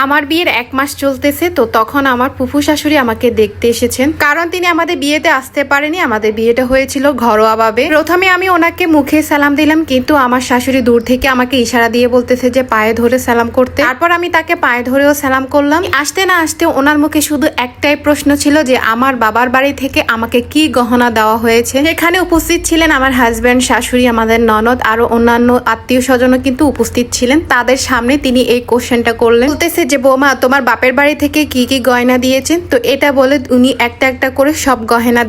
আমার বিয়ের 1 মাস চলতেছে, তো তখন আমার ফুফু শাশুড়ি আমাকে দেখতে এসেছেন, কারণ তিনি আমাদের বিয়েতে আসতে পারেনি। আমাদের বিয়েটা হয়েছিল ঘরোয়া ভাবে। প্রথমে আমি ওনাকে মুখে সালাম দিলাম, কিন্তু আমার শাশুড়ি দূর থেকে আমাকে ইশারা দিয়ে বলতেছে যে পায়ে ধরে সালাম করতে। তারপর আমি তাকে পায়ে ধরেও সালাম করলাম। আসতে না আসতে ওনার মুখে শুধু একটাই প্রশ্ন ছিল যে আমার বাবার বাড়ি থেকে আমাকে কি গহনা দেওয়া হয়েছে। এখানে উপস্থিত ছিলেন আমার হাজবেন্ড, শাশুড়ি, আমাদের ননদ, আরো অন্যান্য আত্মীয় স্বজনও কিন্তু উপস্থিত ছিলেন। তাদের সামনে তিনি এই কোশ্চেনটা করলেন, বলতেছে যে বৌমা তোমার বাপের বাড়ি থেকে কি কি গয়না দিয়েছেন। তো এটা বলে উনি একটা একটা করে সব গহনা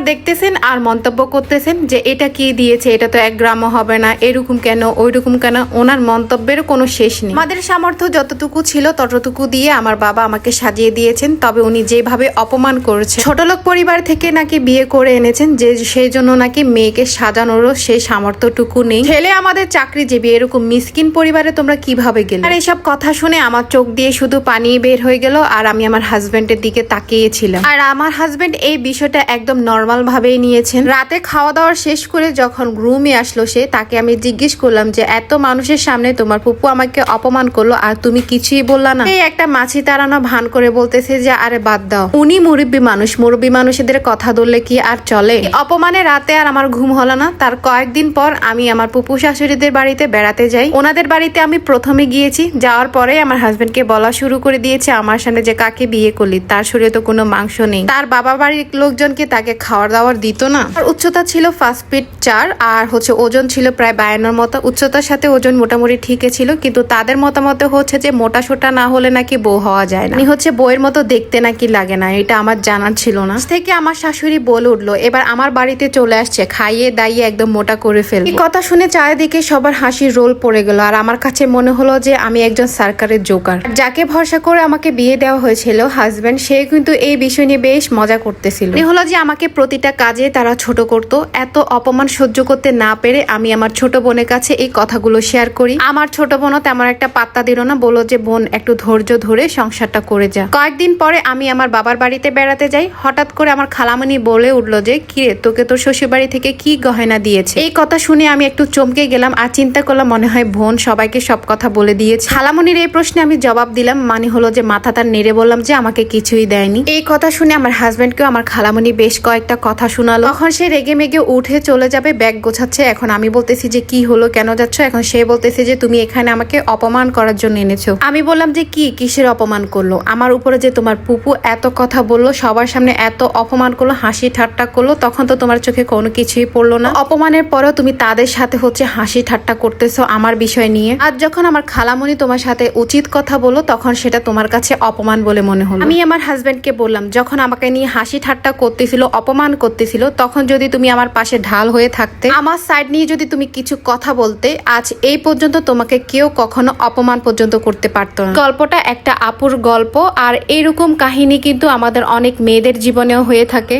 দেখতেছেন আর মন্তব্য করতেছেন যে এটা কি দিয়েছে, এটা তো 1 গ্রামও হবে না, এরকম কেন ওইরকম কেন। ওনার মন্তব্যের কোনো শেষ নেই। আমাদের সামর্থ্য যতটুকু ছিল ততটুকু দিয়ে আমার বাবা আমাকে সাজিয়ে দিয়েছেন। তবে উনি যেভাবে অপমান করেছে, ছোটলোক পরিবার থেকে নাকি বিয়ে করে এনেছেন, যে সেই জন্য নাকি মেয়েকে সাজানোরও সেই সামর্থ্যটুকু নেই। ছেলে আমাদের চাকরিজীবী, এরকম মিসকিন পরিবারে তোমরা কিভাবে গেলে। আর এইসব কথা শুনে আমার চোখ দিয়ে শুধু পানি বের হয়ে গেল, আর আমি আমার হাজবেন্ডের দিকে তাকিয়েছিলাম। আর আমার হাজবেন্ড এই বিষয়টা একদম নর্মাল ভাবেই নিয়েছেন। রাতে খাওয়া দাওয়া শেষ করে যখন রুমে আসলো সে, তাকে আমি জিজ্ঞেস করলাম যে এত মানুষের সামনে তোমার ফুপু আমাকে অপমান করলো আর তুমি কিছুই বললা না। এই একটা মাছি তাড়ানো ভান করে বলতেছে যে আরে বাদ দাও, উনি মুরব্বী মানুষদের কথা ধরলে কি আর চলে। অপমানে রাতে আর আমার ঘুম হলো না। তার কয়েকদিন পর আমি আমার ফুপু শাশুড়িদের বাড়িতে বেড়াতে যাই। ওনাদের বাড়িতে আমি প্রথমে গিয়েছি। যাওয়ার পরে আমার হাজবেন্ডকে বলা শুরু করে দিয়েছে আমার সামনে যে কাকে বিয়ে করলি, তার শরীরে তো কোনো মাংস নেই। তার বাবা বাড়ির লোকজনকে তাকে খাওয়ার দাওয়ার দিত না। আর উচ্চতা ছিল 5 ফিট 4, আর ওজন ছিল প্রায় 52 মতো। উচ্চতার সাথে ওজন মোটামুটি ঠিকই ছিল, কিন্তু তাদের মতামত হচ্ছে যে মোটা সোটা না হলে নাকি বউ হওয়া যায় না, বউয়ের মতো দেখতে নাকি লাগে না। এটা আমার জানার ছিল না। থেকে আমার শাশুড়ি বলে উঠলো এবার আমার বাড়িতে চলে আসছে, খাইয়ে দাইয়ে একদম মোটা করে ফেলবে। এই কথা শুনে চারিদিকে সবার হাসির রোল পড়ে গেল, আর আমার কাছে মনে হলো যে আমি একজন সরকারের জোকার। যাকে ভরসা করে আমাকে বিয়ে দেওয়া হয়েছিল হাজবেন্ড, সে কিন্তু এই বিষয় নিয়ে বেশ মজা করতেছিল। হলো যে আমাকে প্রতিটা কাজে তারা ছোট করতো। এত অপমান সহ্য করতে না পেরে আমি আমার ছোট বোনের কাছে এই কথাগুলো শেয়ার করি। আমার ছোট বোনও তেমন একটা পাত্তা দিল না, বললো যে বোন একটু ধৈর্য ধরে সংসারটা করে যা। কয়েকদিন পরে আমি আমার বাবার বাড়িতে বেড়াতে যাই। হঠাৎ করে আমার খালামণি বলে উঠলো যে কিরে তোকে তোর শ্বশুর বাড়ি থেকে কি গহনা দিয়েছে। এই কথা শুনে আমি একটু চমকে গেলাম আর চিন্তা করলাম মনে হয় বোন সবাইকে সব কথা বলে দিয়েছে। খালামণির এই প্রশ্নে আমি জবাব দিলাম, মানে হলো যে মাথা তার নেড়ে বললাম যে আমাকে কিছুই দেয়নি। এই কথা শুনে আমার হাজবেন্ডকেও আমার খালামণি বেশ কয়েকটা কথা শোনালো। তখন সে রেগে মেগে উঠে চলে যাবে, ব্যাগ গোছাচ্ছে। এখন আমি বলতেছি যে কি হলো, কেন যাচ্ছ? এখন সে বলতেছে যে তুমি এখানে আমাকে অপমান করার জন্য এনেছো। আমি বললাম যে কিসের অপমান করলো? আমার উপরে যে তোমার পুপু এত কথা বললো, সবার সামনে এত অপমান করলো, হাসি ঠাট্টা করলো, তখন তো তোমার চোখে কোনো কিছুই পড়লো না। অপমানের পরেও তুমি তাদের সাথে হাসি ঠাট্টা করতেছো আমার বিষয় নিয়ে। আর যখন আমার খালামণি তোমার সাথে উচিত কথা বললো, তখন সেটা তোমার কাছে অপমান বলে মনে হলো। আমি আমার হাজবেন্ডকে বললাম যখন আমাকে নিয়ে হাসি ঠাট্টা করতেছিল, অপমান করতেছিল, তখন যদি তুমি আমার পাশে ঢাল হয়ে থাকতে, আমার সাইড নিয়ে যদি তুমি কিছু কথা বলতে, আজ এই পর্যন্ত তোমাকে কেউ কখনো অপমান পর্যন্ত করতে পারতো না। গল্পটা একটা আপুর গল্প, আর এরকম কাহিনী কিন্তু আমাদের অনেক মেয়েদের জীবনেও হয়ে থাকে।